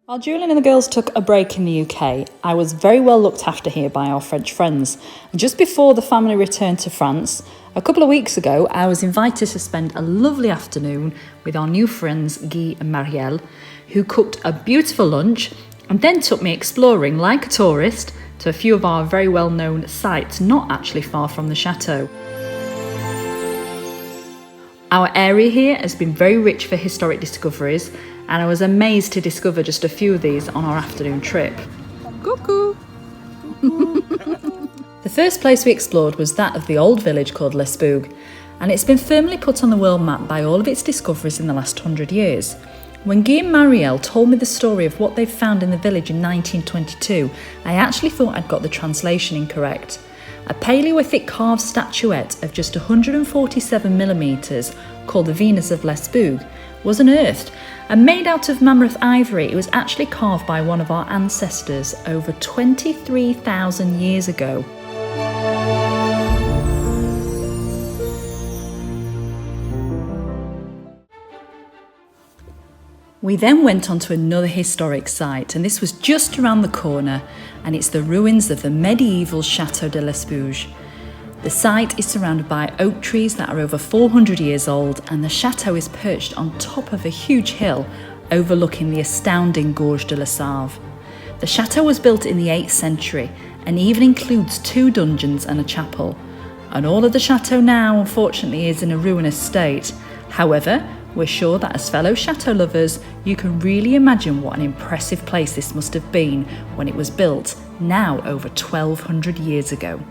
While Julian and the girls took a break in the UK, I was very well looked after here by our French friends. And just before the family returned to France, a couple of weeks ago, I was invited to spend a lovely afternoon with our new friends Guy and Marielle, who cooked a beautiful lunch and then took me exploring like a tourist to a few of our very well-known sites not actually far from the chateau. Our area here has been very rich for historic discoveries, and I was amazed to discover just a few of these on our afternoon trip. Cuckoo! The first place we explored was that of the old village called Les Bougs, and it's been firmly put on the world map by all of its discoveries in the last 100 years. When Guy and Marielle told me the story of what they'd found in the village in 1922, I actually thought I'd got the translation incorrect. A Paleolithic carved statuette of just 147mm, called the Venus of Les Bougs, was unearthed, and made out of mammoth ivory. It was actually carved by one of our ancestors over 23,000 years ago. We then went on to another historic site, and this was just around the corner, and it's the ruins of the medieval Chateau de Les Bougs. The site is surrounded by oak trees that are over 400 years old, and the chateau is perched on top of a huge hill overlooking the astounding Gorge de la Save. The chateau was built in the 8th century and even includes 2 dungeons and a chapel. And all of the chateau now, unfortunately, is in a ruinous state. However, we're sure that as fellow chateau lovers, you can really imagine what an impressive place this must have been when it was built, now over 1200 years ago.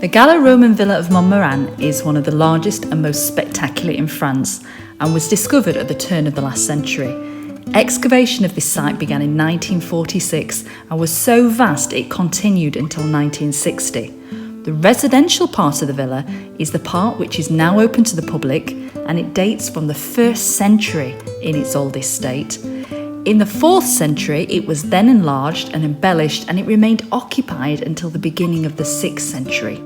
The Gala Roman villa of Monmouran is one of the largest and most spectacular in France and was discovered at the turn of the last century. Excavation of this site began in 1946 and was so vast it continued until 1960. The residential part of the villa is the part which is now open to the public, and it dates from the 1st century in its oldest state. In the 4th century, it was then enlarged and embellished, and it remained occupied until the beginning of the 6th century.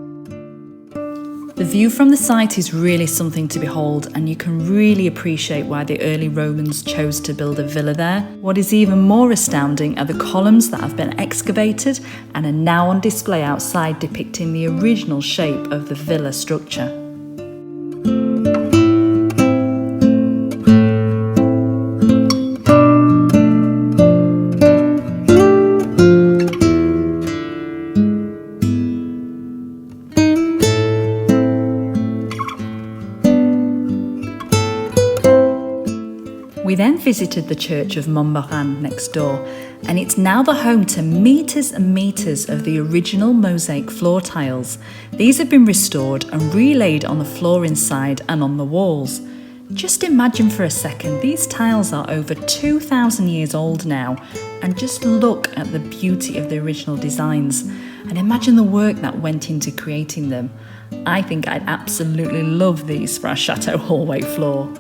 The view from the site is really something to behold, and you can really appreciate why the early Romans chose to build a villa there. What is even more astounding are the columns that have been excavated and are now on display outside, depicting the original shape of the villa structure. We then visited the Church of Mumbai next door, and it's now the home to metres and metres of the original mosaic floor tiles. These have been restored and relaid on the floor inside and on the walls. Just imagine for a second, these tiles are over 2,000 years old now, and just look at the beauty of the original designs and imagine the work that went into creating them. I think I'd absolutely love these for our chateau hallway floor.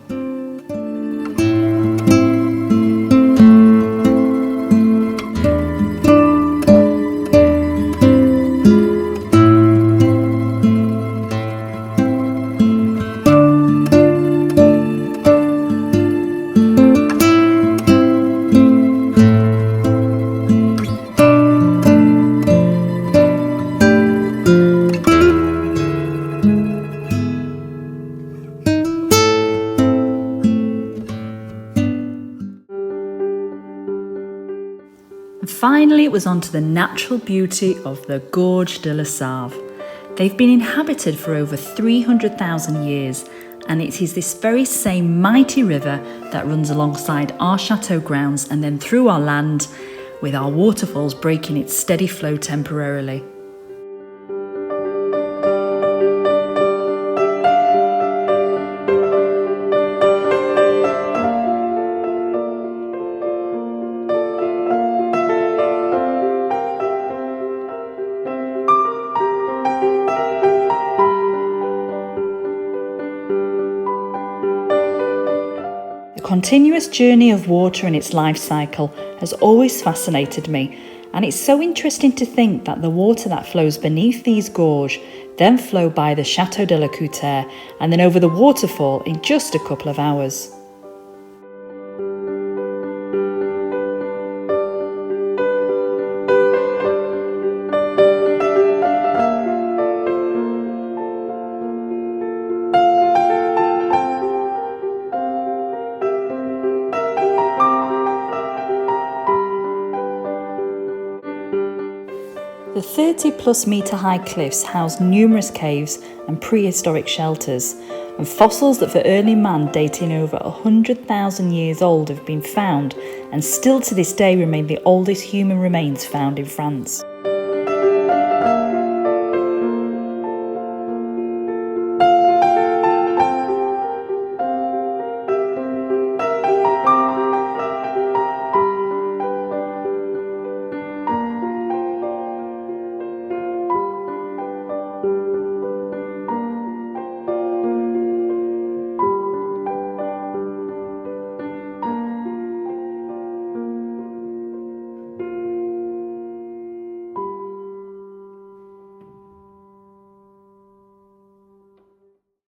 And finally, it was on to the natural beauty of the Gorge de la Save. They've been inhabited for over 300,000 years, and it is this very same mighty river that runs alongside our chateau grounds and then through our land, with our waterfalls breaking its steady flow temporarily. The continuous journey of water and its life cycle has always fascinated me, and it's so interesting to think that the water that flows beneath these gorges then flow by the Chateau de la Couture and then over the waterfall in just a couple of hours. The 30-plus metre high cliffs house numerous caves and prehistoric shelters, and fossils that for early man dating over 100,000 years old have been found and still to this day remain the oldest human remains found in France.